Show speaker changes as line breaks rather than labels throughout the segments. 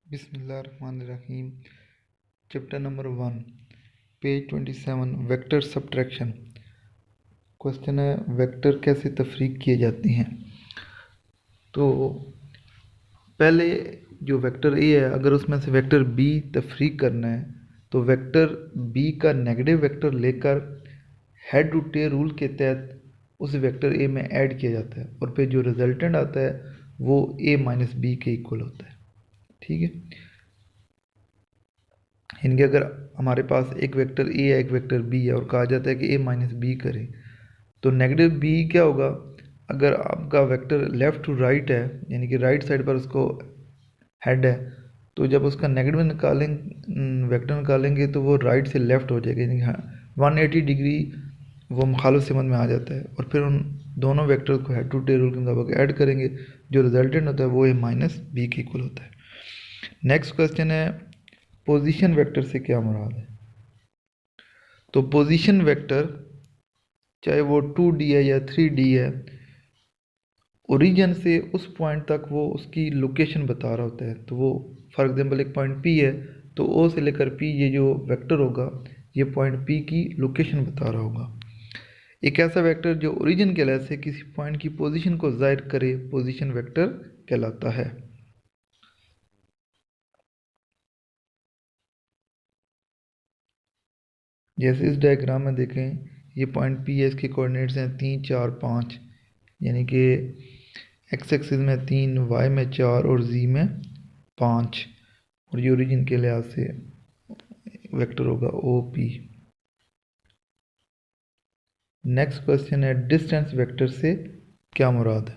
बिस्मिल्लाहिर्रहमानिर्रहीम। Chapter number 1, page 27, vector subtraction. Question है, vector कैसे तफरीक किए जाते हैं। तो पहले जो वेक्टर ए है, अगर उसमें से वेक्टर बी तफरीक करना है तो वेक्टर बी का नेगेटिव वेक्टर लेकर हेड टू टेल रूल के तहत उस वेक्टर ए में ऐड किया जाता है और फिर जो रिजल्टेंट आता है वो ए माइनस बी के इक्वल होता है। ठीक है, यानी कि अगर हमारे पास एक वेक्टर ए है, एक वेक्टर बी है और कहा जाता है कि ए माइनस बी करें, तो नेगेटिव बी क्या होगा। अगर आपका वेक्टर लेफ़्ट टू राइट है, यानी कि राइट साइड पर उसको हेड है, तो जब उसका नेगेटिव वेक्टर निकालेंगे तो वो राइट से लेफ़्ट हो जाएगा, यानी हाँ 180 डिग्री वो मुखालिफ सिमत में आ जाता है। और फिर उन दोनों वेक्टर को हेड टू टेल रूल के मुताबिक ऐड करेंगे, जो रिजल्टेंट होता है वो ए माइनस बी के इक्वल होता है। नेक्स्ट क्वेश्चन है, पोजीशन वेक्टर से क्या मुराद है। तो पोजीशन वेक्टर चाहे वो 2D है या 3D है, ओरिजिन से उस पॉइंट तक वो उसकी लोकेशन बता रहा होता है। तो वो फॉर एग्जांपल एक पॉइंट P है, तो O से लेकर P ये जो वेक्टर होगा ये पॉइंट P की लोकेशन बता रहा होगा। एक ऐसा वेक्टर जो ओरिजिन के लिहाज से किसी पॉइंट की पोजीशन को जाहिर करे पोजीशन वेक्टर कहलाता है। जैसे इस डायग्राम में देखें, ये पॉइंट P है, इसके कोऑर्डिनेट्स हैं 3, 4, 5, यानी कि एक्स एक्सिस में 3, वाई में 4 और जी में 5, और ये ओरिजिन के लिहाज से वेक्टर होगा OP। नेक्स्ट क्वेश्चन है, डिस्टेंस वेक्टर से क्या मुराद है।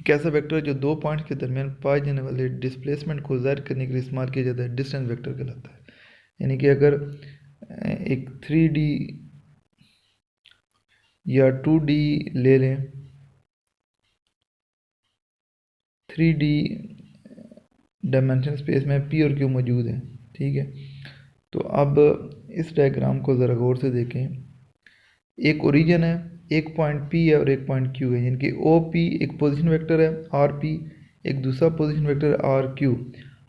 एक ऐसा वेक्टर जो दो पॉइंट्स के दरमियान पाए जाने वाले डिस्प्लेसमेंट को ज़ाहिर करने के लिए इस्तेमाल किया जाता है, डिस्टेंस वेक्टर कहलाता है। यानी कि अगर एक 3D या 2D ले लें, 3D डायमेंशन स्पेस में P और Q मौजूद है। ठीक है, तो अब इस डायग्राम को ज़रा गौर से देखें। एक ओरिजिन है, एक पॉइंट P है और एक पॉइंट Q है, यानी कि OP एक पोजीशन वेक्टर है, RP एक दूसरा पोजीशन वेक्टर है, RQ।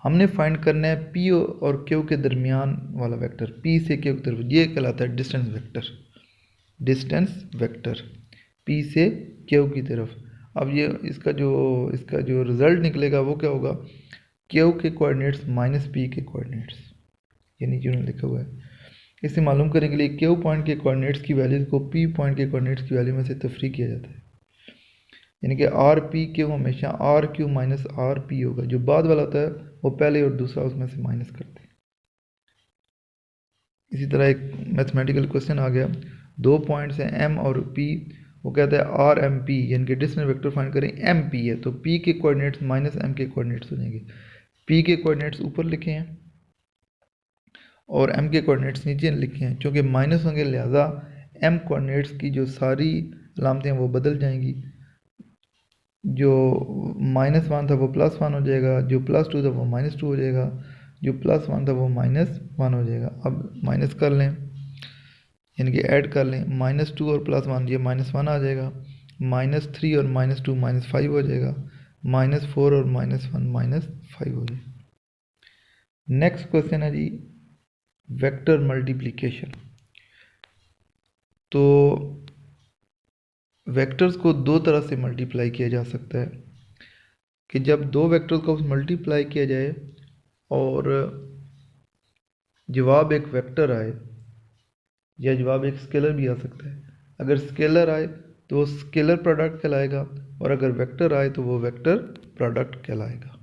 हमने फाइंड करना है P और Q के दरमियान वाला वेक्टर, P से Q की तरफ, ये कहलाता है distance vector. Distance vector P से Q की तरफ। अब ये इसका जो रिज़ल्ट निकलेगा वो क्या होगा, Q के कोऑर्डिनेट्स माइनस P के कोऑर्डिनेट्स, यानी कि उन्होंने लिखा हुआ है। इसे मालूम करने के लिए Q पॉइंट के कोऑर्डिनेट्स की वैल्यू को P पॉइंट के कोऑर्डिनेट्स की वैल्यू में से तफरीक किया जाता है, यानी कि RPQ हमेशा RQ माइनस RP होगा। जो बाद वाला होता है वो पहले और दूसरा उसमें से माइनस करते हैं। इसी तरह एक मैथमेटिकल क्वेश्चन आ गया, दो पॉइंट्स हैं M और P, वो कहता है RMP, यानी कि डिस्टेंस वेक्टर फाइंड करें, MP है तो P के कोऑर्डिनेट्स माइनस M के कोऑर्डिनेट्स हो जाएंगे। P के कोऑर्डिनेट्स ऊपर लिखे हैं और M के कोऑर्डिनेट्स नीचे लिखे हैं। चूँकि माइनस होंगे लिहाजा M कोऑर्डिनेट्स की जो सारी अलामतें हैं वो बदल जाएंगी। जो -1 था वो +1 हो जाएगा, जो +2 था वो -2 हो जाएगा, जो +1 था वो -1 हो जाएगा। अब माइनस कर लें, यानी कि ऐड कर लें, -2 और +1 ये -1 आ जाएगा, -3 और -2 -5 हो जाएगा, -4 और -1 -5 हो जाएगा। नेक्स्ट क्वेश्चन है जी, वेक्टर मल्टीप्लिकेशन। तो वेक्टर्स को दो तरह से मल्टीप्लाई किया जा सकता है कि जब दो वेक्टर्स को मल्टीप्लाई किया जाए और जवाब एक वेक्टर आए, या जवाब एक स्केलर भी आ सकता है। अगर स्केलर आए तो वो स्केलर प्रोडक्ट कहलाएगा, और अगर वेक्टर आए तो वो वेक्टर प्रोडक्ट कहलाएगा।